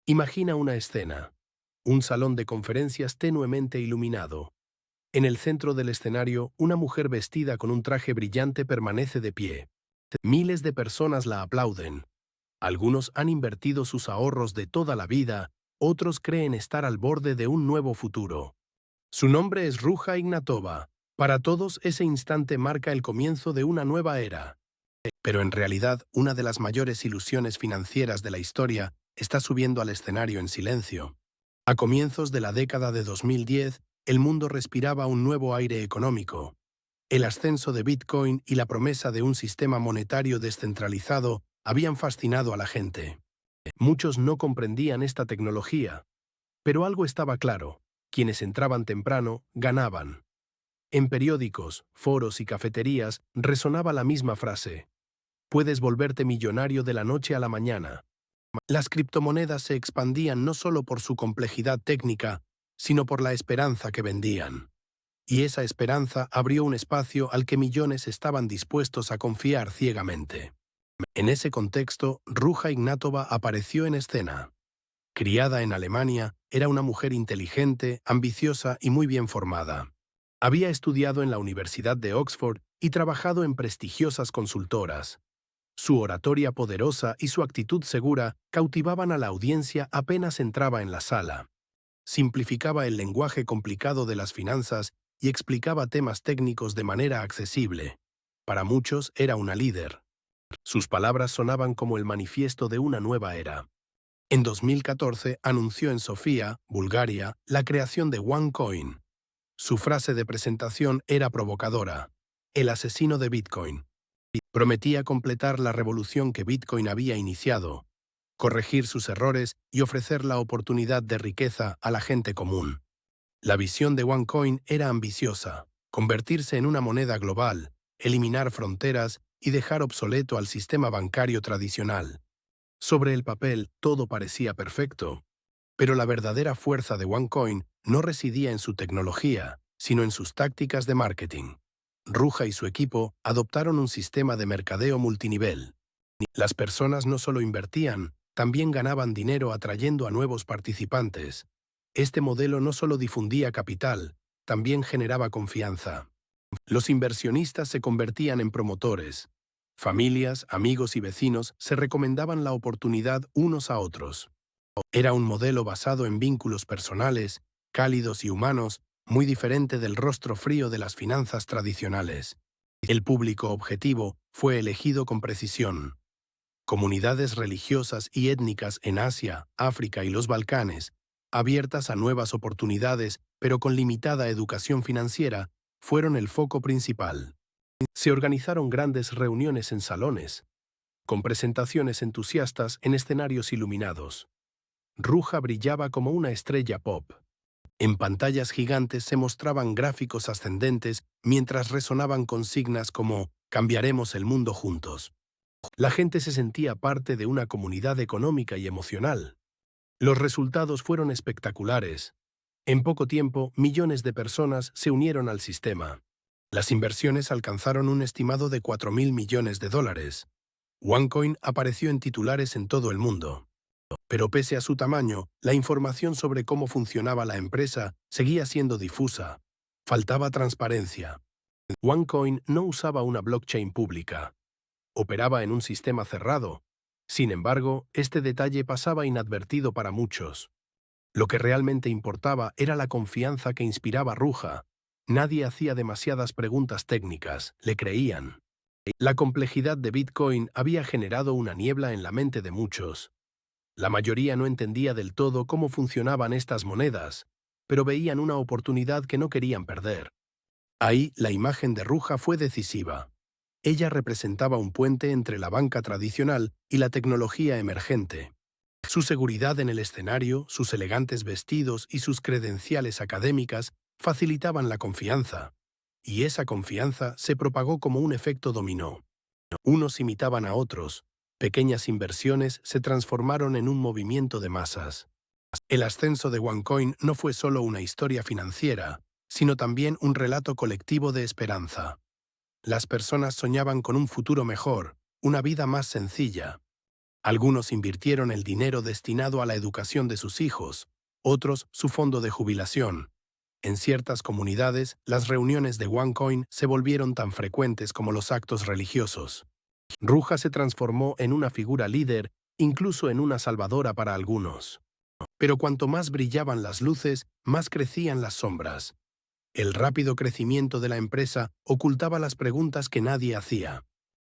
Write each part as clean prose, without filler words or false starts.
Imagina una escena. Un salón de conferencias tenuemente iluminado. En el centro del escenario, una mujer vestida con un traje brillante permanece de pie. Miles de personas la aplauden. Algunos han invertido sus ahorros de toda la vida, otros creen estar al borde de un nuevo futuro. Su nombre es Ruja Ignatova. Para todos, ese instante marca el comienzo de una nueva era. Pero en realidad, una de las mayores ilusiones financieras de la historia está subiendo al escenario en silencio. A comienzos de la década de 2010, el mundo respiraba un nuevo aire económico. El ascenso de Bitcoin y la promesa de un sistema monetario descentralizado habían fascinado a la gente. Muchos no comprendían esta tecnología, pero algo estaba claro: quienes entraban temprano ganaban. En periódicos, foros y cafeterías resonaba la misma frase: puedes volverte millonario de la noche a la mañana. Las criptomonedas se expandían no solo por su complejidad técnica, sino por la esperanza que vendían. Y esa esperanza abrió un espacio al que millones estaban dispuestos a confiar ciegamente. En ese contexto, Ruja Ignatova apareció en escena. Criada en Alemania, era una mujer inteligente, ambiciosa y muy bien formada. Había estudiado en la Universidad de Oxford y trabajado en prestigiosas consultoras. Su oratoria poderosa y su actitud segura cautivaban a la audiencia apenas entraba en la sala. Simplificaba el lenguaje complicado de las finanzas y explicaba temas técnicos de manera accesible. Para muchos era una líder. Sus palabras sonaban como el manifiesto de una nueva era. En 2014 anunció en Sofía, Bulgaria, la creación de OneCoin. Su frase de presentación era provocadora: el asesino de Bitcoin. Prometía completar la revolución que Bitcoin había iniciado, corregir sus errores y ofrecer la oportunidad de riqueza a la gente común. La visión de OneCoin era ambiciosa: convertirse en una moneda global, eliminar fronteras y dejar obsoleto al sistema bancario tradicional. Sobre el papel, todo parecía perfecto, pero la verdadera fuerza de OneCoin no residía en su tecnología, sino en sus tácticas de marketing. Ruja y su equipo adoptaron un sistema de mercadeo multinivel. Las personas no solo invertían, también ganaban dinero atrayendo a nuevos participantes. Este modelo no solo difundía capital, también generaba confianza. Los inversionistas se convertían en promotores. Familias, amigos y vecinos se recomendaban la oportunidad unos a otros. Era un modelo basado en vínculos personales, cálidos y humanos, muy diferente del rostro frío de las finanzas tradicionales. El público objetivo fue elegido con precisión. Comunidades religiosas y étnicas en Asia, África y los Balcanes, abiertas a nuevas oportunidades pero con limitada educación financiera, fueron el foco principal. Se organizaron grandes reuniones en salones, con presentaciones entusiastas en escenarios iluminados. Ruja brillaba como una estrella pop. En pantallas gigantes se mostraban gráficos ascendentes mientras resonaban consignas como «Cambiaremos el mundo juntos». La gente se sentía parte de una comunidad económica y emocional. Los resultados fueron espectaculares. En poco tiempo, millones de personas se unieron al sistema. Las inversiones alcanzaron un estimado de $4.000 millones. OneCoin apareció en titulares en todo el mundo. Pero pese a su tamaño, la información sobre cómo funcionaba la empresa seguía siendo difusa. Faltaba transparencia. OneCoin no usaba una blockchain pública. Operaba en un sistema cerrado. Sin embargo, este detalle pasaba inadvertido para muchos. Lo que realmente importaba era la confianza que inspiraba Ruja. Nadie hacía demasiadas preguntas técnicas, le creían. La complejidad de Bitcoin había generado una niebla en la mente de muchos. La mayoría no entendía del todo cómo funcionaban estas monedas, pero veían una oportunidad que no querían perder. Ahí, la imagen de Ruja fue decisiva. Ella representaba un puente entre la banca tradicional y la tecnología emergente. Su seguridad en el escenario, sus elegantes vestidos y sus credenciales académicas facilitaban la confianza. Y esa confianza se propagó como un efecto dominó. Unos imitaban a otros. Pequeñas inversiones se transformaron en un movimiento de masas. El ascenso de OneCoin no fue solo una historia financiera, sino también un relato colectivo de esperanza. Las personas soñaban con un futuro mejor, una vida más sencilla. Algunos invirtieron el dinero destinado a la educación de sus hijos, otros su fondo de jubilación. En ciertas comunidades, las reuniones de OneCoin se volvieron tan frecuentes como los actos religiosos. Ruja se transformó en una figura líder, incluso en una salvadora para algunos. Pero cuanto más brillaban las luces, más crecían las sombras. El rápido crecimiento de la empresa ocultaba las preguntas que nadie hacía.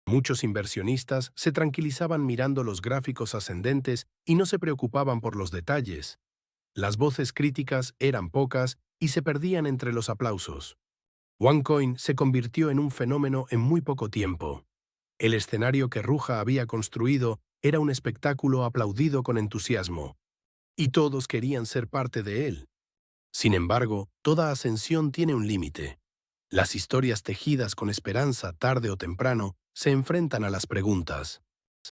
Muchos inversionistas se tranquilizaban mirando los gráficos ascendentes y no se preocupaban por los detalles. Las voces críticas eran pocas y se perdían entre los aplausos. OneCoin se convirtió en un fenómeno en muy poco tiempo. El escenario que Ruja había construido era un espectáculo aplaudido con entusiasmo, y todos querían ser parte de él. Sin embargo, toda ascensión tiene un límite. Las historias tejidas con esperanza tarde o temprano se enfrentan a las preguntas.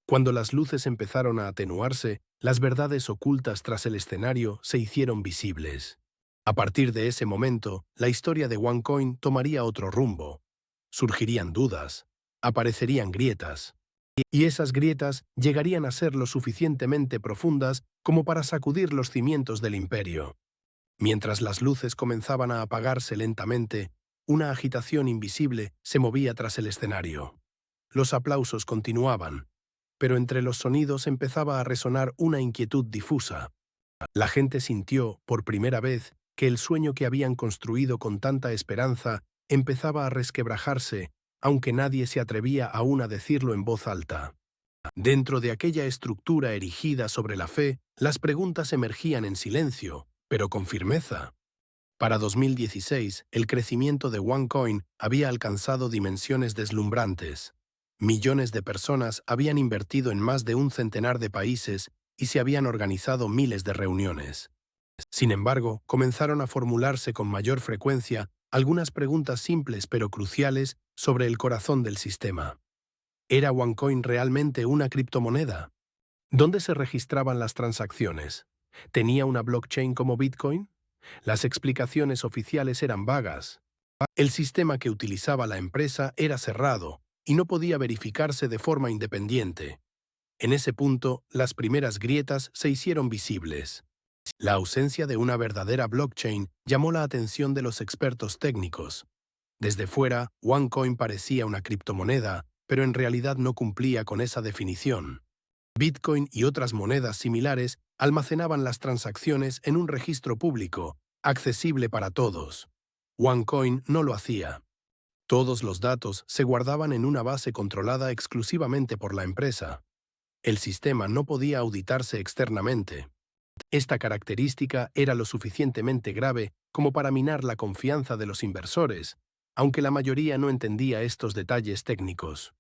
Cuando las luces empezaron a atenuarse, las verdades ocultas tras el escenario se hicieron visibles. A partir de ese momento, la historia de OneCoin tomaría otro rumbo. Surgirían dudas, aparecerían grietas, y esas grietas llegarían a ser lo suficientemente profundas como para sacudir los cimientos del imperio. Mientras las luces comenzaban a apagarse lentamente, una agitación invisible se movía tras el escenario. Los aplausos continuaban, pero entre los sonidos empezaba a resonar una inquietud difusa. La gente sintió, por primera vez, que el sueño que habían construido con tanta esperanza empezaba a resquebrajarse, aunque nadie se atrevía aún a decirlo en voz alta. Dentro de aquella estructura erigida sobre la fe, las preguntas emergían en silencio, pero con firmeza. Para 2016, el crecimiento de OneCoin había alcanzado dimensiones deslumbrantes. Millones de personas habían invertido en más de un centenar de países y se habían organizado miles de reuniones. Sin embargo, comenzaron a formularse con mayor frecuencia algunas preguntas simples pero cruciales sobre el corazón del sistema. ¿Era OneCoin realmente una criptomoneda? ¿Dónde se registraban las transacciones? ¿Tenía una blockchain como Bitcoin? Las explicaciones oficiales eran vagas. El sistema que utilizaba la empresa era cerrado y no podía verificarse de forma independiente. En ese punto, las primeras grietas se hicieron visibles. La ausencia de una verdadera blockchain llamó la atención de los expertos técnicos. Desde fuera, OneCoin parecía una criptomoneda, pero en realidad no cumplía con esa definición. Bitcoin y otras monedas similares almacenaban las transacciones en un registro público, accesible para todos. OneCoin no lo hacía. Todos los datos se guardaban en una base controlada exclusivamente por la empresa. El sistema no podía auditarse externamente. Esta característica era lo suficientemente grave como para minar la confianza de los inversores, aunque la mayoría no entendía estos detalles técnicos.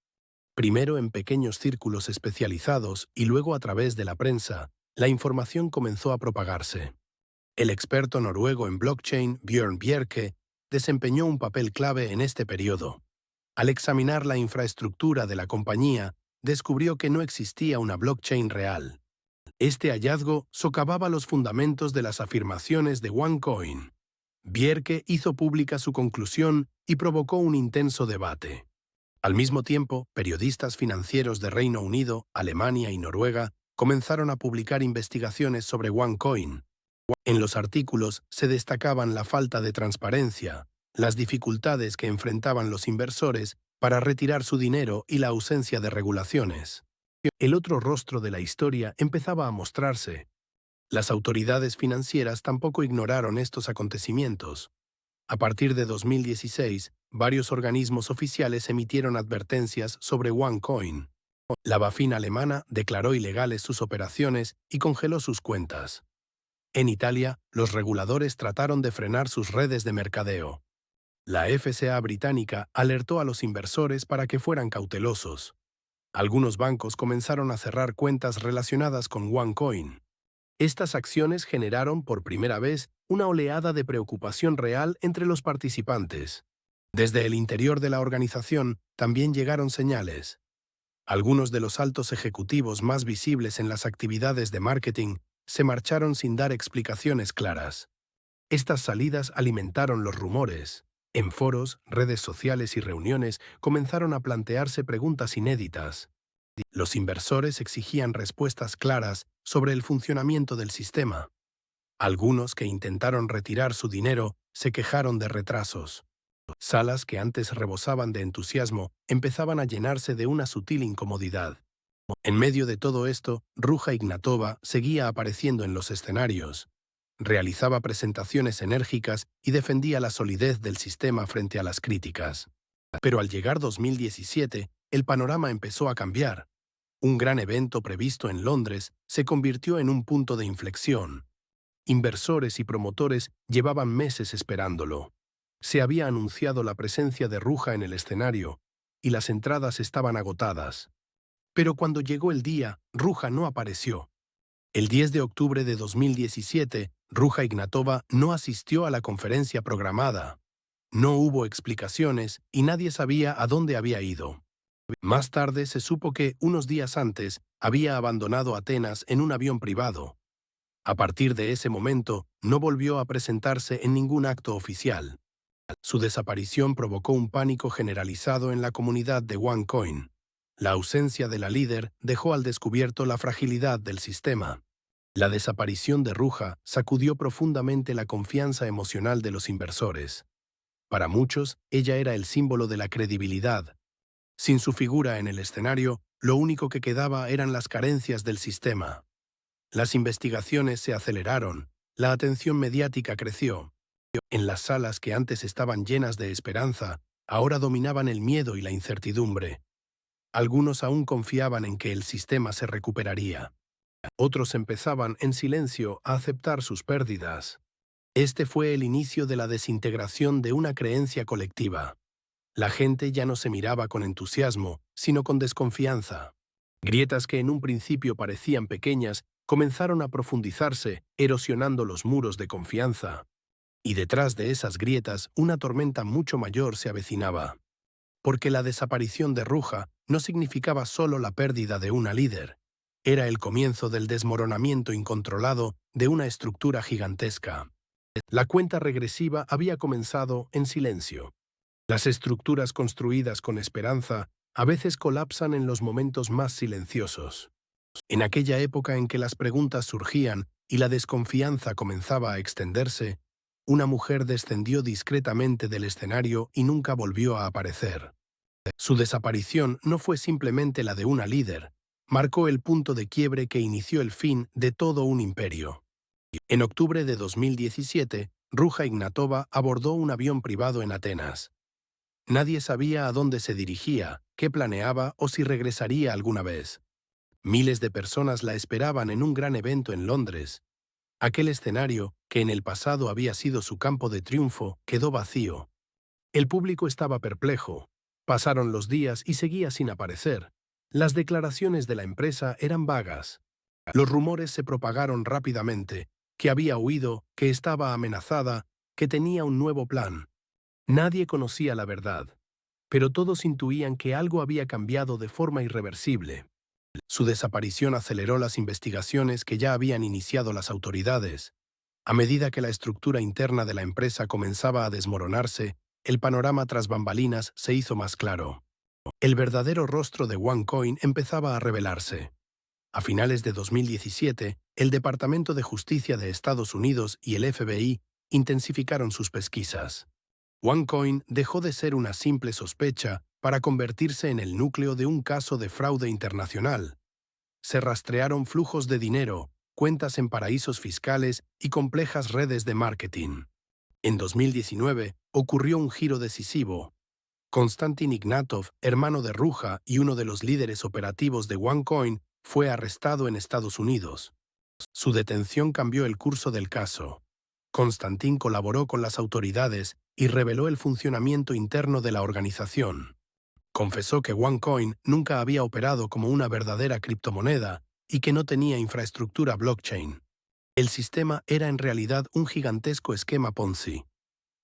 Primero en pequeños círculos especializados y luego a través de la prensa, la información comenzó a propagarse. El experto noruego en blockchain, Björn Bjerke, desempeñó un papel clave en este periodo. Al examinar la infraestructura de la compañía, descubrió que no existía una blockchain real. Este hallazgo socavaba los fundamentos de las afirmaciones de OneCoin. Bjerke hizo pública su conclusión y provocó un intenso debate. Al mismo tiempo, periodistas financieros de Reino Unido, Alemania y Noruega comenzaron a publicar investigaciones sobre OneCoin. En los artículos se destacaban la falta de transparencia, las dificultades que enfrentaban los inversores para retirar su dinero y la ausencia de regulaciones. El otro rostro de la historia empezaba a mostrarse. Las autoridades financieras tampoco ignoraron estos acontecimientos. A partir de 2016, varios organismos oficiales emitieron advertencias sobre OneCoin. La BaFin alemana declaró ilegales sus operaciones y congeló sus cuentas. En Italia, los reguladores trataron de frenar sus redes de mercadeo. La FCA británica alertó a los inversores para que fueran cautelosos. Algunos bancos comenzaron a cerrar cuentas relacionadas con OneCoin. Estas acciones generaron por primera vez una oleada de preocupación real entre los participantes. Desde el interior de la organización también llegaron señales. Algunos de los altos ejecutivos más visibles en las actividades de marketing se marcharon sin dar explicaciones claras. Estas salidas alimentaron los rumores. En foros, redes sociales y reuniones comenzaron a plantearse preguntas inéditas. Los inversores exigían respuestas claras sobre el funcionamiento del sistema. Algunos que intentaron retirar su dinero se quejaron de retrasos. Salas que antes rebosaban de entusiasmo empezaban a llenarse de una sutil incomodidad. En medio de todo esto, Ruja Ignatova seguía apareciendo en los escenarios. Realizaba presentaciones enérgicas y defendía la solidez del sistema frente a las críticas. Pero al llegar 2017, el panorama empezó a cambiar. Un gran evento previsto en Londres se convirtió en un punto de inflexión. Inversores y promotores llevaban meses esperándolo. Se había anunciado la presencia de Ruja en el escenario, y las entradas estaban agotadas. Pero cuando llegó el día, Ruja no apareció. El 10 de octubre de 2017, Ruja Ignatova no asistió a la conferencia programada. No hubo explicaciones y nadie sabía a dónde había ido. Más tarde se supo que, unos días antes, había abandonado Atenas en un avión privado. A partir de ese momento, no volvió a presentarse en ningún acto oficial. Su desaparición provocó un pánico generalizado en la comunidad de OneCoin. La ausencia de la líder dejó al descubierto la fragilidad del sistema. La desaparición de Ruja sacudió profundamente la confianza emocional de los inversores. Para muchos, ella era el símbolo de la credibilidad. Sin su figura en el escenario, lo único que quedaba eran las carencias del sistema. Las investigaciones se aceleraron, la atención mediática creció. En las salas que antes estaban llenas de esperanza, ahora dominaban el miedo y la incertidumbre. Algunos aún confiaban en que el sistema se recuperaría. Otros empezaban, en silencio, a aceptar sus pérdidas. Este fue el inicio de la desintegración de una creencia colectiva. La gente ya no se miraba con entusiasmo, sino con desconfianza. Grietas que en un principio parecían pequeñas comenzaron a profundizarse, erosionando los muros de confianza. Y detrás de esas grietas, una tormenta mucho mayor se avecinaba. Porque la desaparición de Ruja no significaba solo la pérdida de una líder. Era el comienzo del desmoronamiento incontrolado de una estructura gigantesca. La cuenta regresiva había comenzado en silencio. Las estructuras construidas con esperanza a veces colapsan en los momentos más silenciosos. En aquella época en que las preguntas surgían y la desconfianza comenzaba a extenderse, una mujer descendió discretamente del escenario y nunca volvió a aparecer. Su desaparición no fue simplemente la de una líder, marcó el punto de quiebre que inició el fin de todo un imperio. En octubre de 2017, Ruja Ignatova abordó un avión privado en Atenas. Nadie sabía a dónde se dirigía, qué planeaba o si regresaría alguna vez. Miles de personas la esperaban en un gran evento en Londres. Aquel escenario, que en el pasado había sido su campo de triunfo, quedó vacío. El público estaba perplejo. Pasaron los días y seguía sin aparecer. Las declaraciones de la empresa eran vagas. Los rumores se propagaron rápidamente, que había huido, que estaba amenazada, que tenía un nuevo plan. Nadie conocía la verdad, pero todos intuían que algo había cambiado de forma irreversible. Su desaparición aceleró las investigaciones que ya habían iniciado las autoridades. A medida que la estructura interna de la empresa comenzaba a desmoronarse, el panorama tras bambalinas se hizo más claro. El verdadero rostro de OneCoin empezaba a revelarse. A finales de 2017, el Departamento de Justicia de Estados Unidos y el FBI intensificaron sus pesquisas. OneCoin dejó de ser una simple sospecha para convertirse en el núcleo de un caso de fraude internacional. Se rastrearon flujos de dinero, cuentas en paraísos fiscales y complejas redes de marketing. En 2019 ocurrió un giro decisivo. Konstantin Ignatov, hermano de Ruja y uno de los líderes operativos de OneCoin, fue arrestado en Estados Unidos. Su detención cambió el curso del caso. Konstantin colaboró con las autoridades y reveló el funcionamiento interno de la organización. Confesó que OneCoin nunca había operado como una verdadera criptomoneda y que no tenía infraestructura blockchain. El sistema era en realidad un gigantesco esquema Ponzi.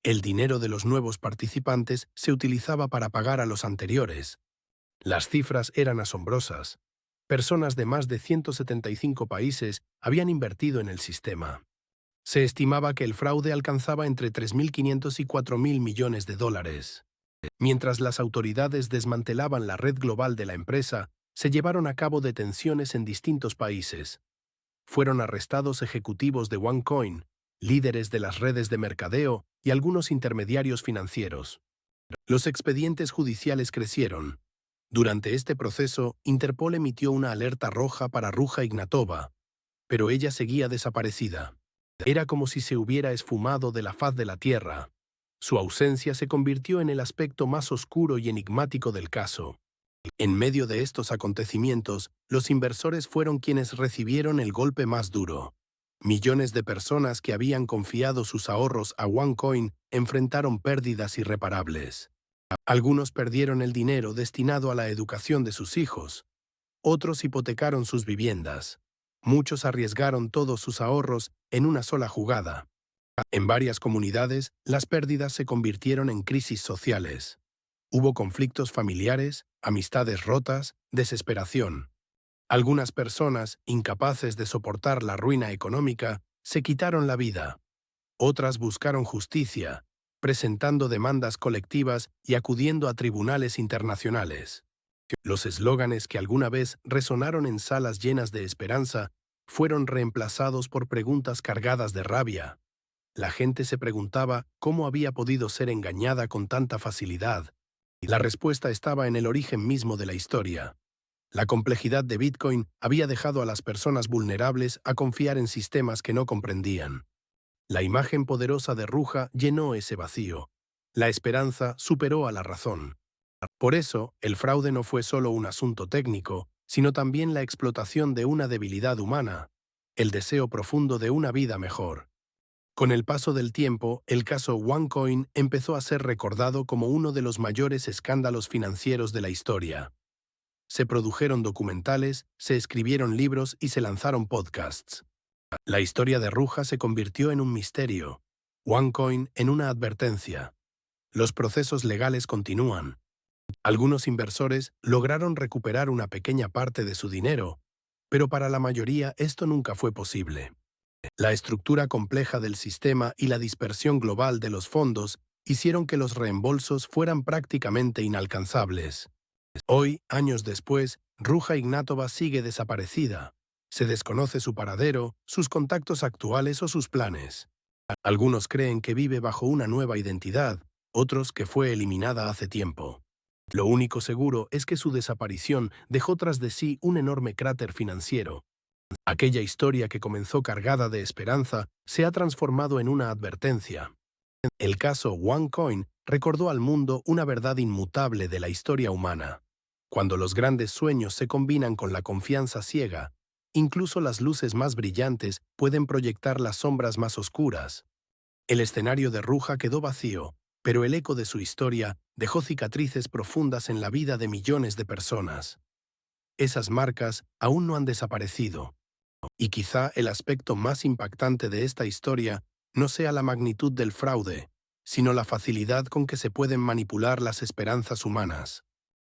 El dinero de los nuevos participantes se utilizaba para pagar a los anteriores. Las cifras eran asombrosas. Personas de más de 175 países habían invertido en el sistema. Se estimaba que el fraude alcanzaba entre 3.500 y 4.000 millones de dólares. Mientras las autoridades desmantelaban la red global de la empresa, Se llevaron a cabo detenciones en distintos países. Fueron arrestados ejecutivos de OneCoin, líderes de las redes de mercadeo y algunos intermediarios financieros. Los expedientes judiciales crecieron. Durante este proceso, Interpol emitió una alerta roja para Ruja Ignatova, pero ella seguía desaparecida. Era como si se hubiera esfumado de la faz de la tierra. Su ausencia se convirtió en el aspecto más oscuro y enigmático del caso. En medio de estos acontecimientos, los inversores fueron quienes recibieron el golpe más duro. Millones de personas que habían confiado sus ahorros a OneCoin enfrentaron pérdidas irreparables. Algunos perdieron el dinero destinado a la educación de sus hijos. Otros hipotecaron sus viviendas. Muchos arriesgaron todos sus ahorros en una sola jugada. En varias comunidades, las pérdidas se convirtieron en crisis sociales. Hubo conflictos familiares, amistades rotas, desesperación. Algunas personas, incapaces de soportar la ruina económica, se quitaron la vida. Otras buscaron justicia, presentando demandas colectivas y acudiendo a tribunales internacionales. Los eslóganes que alguna vez resonaron en salas llenas de esperanza fueron reemplazados por preguntas cargadas de rabia. La gente se preguntaba cómo había podido ser engañada con tanta facilidad. La respuesta estaba en el origen mismo de la historia. La complejidad de Bitcoin había dejado a las personas vulnerables a confiar en sistemas que no comprendían. La imagen poderosa de Ruja llenó ese vacío. La esperanza superó a la razón. Por eso, el fraude no fue solo un asunto técnico, sino también la explotación de una debilidad humana, el deseo profundo de una vida mejor. Con el paso del tiempo, el caso OneCoin empezó a ser recordado como uno de los mayores escándalos financieros de la historia. Se produjeron documentales, se escribieron libros y se lanzaron podcasts. La historia de Ruja se convirtió en un misterio, OneCoin en una advertencia. Los procesos legales continúan. Algunos inversores lograron recuperar una pequeña parte de su dinero, pero para la mayoría esto nunca fue posible. La estructura compleja del sistema y la dispersión global de los fondos hicieron que los reembolsos fueran prácticamente inalcanzables. Hoy, años después, Ruja Ignatova sigue desaparecida. Se desconoce su paradero, sus contactos actuales o sus planes. Algunos creen que vive bajo una nueva identidad, otros que fue eliminada hace tiempo. Lo único seguro es que su desaparición dejó tras de sí un enorme cráter financiero. Aquella historia que comenzó cargada de esperanza se ha transformado en una advertencia. El caso OneCoin recordó al mundo una verdad inmutable de la historia humana. Cuando los grandes sueños se combinan con la confianza ciega, incluso las luces más brillantes pueden proyectar las sombras más oscuras. El escenario de Ruja quedó vacío, pero el eco de su historia dejó cicatrices profundas en la vida de millones de personas. Esas marcas aún no han desaparecido. Y quizá el aspecto más impactante de esta historia no sea la magnitud del fraude, sino la facilidad con que se pueden manipular las esperanzas humanas.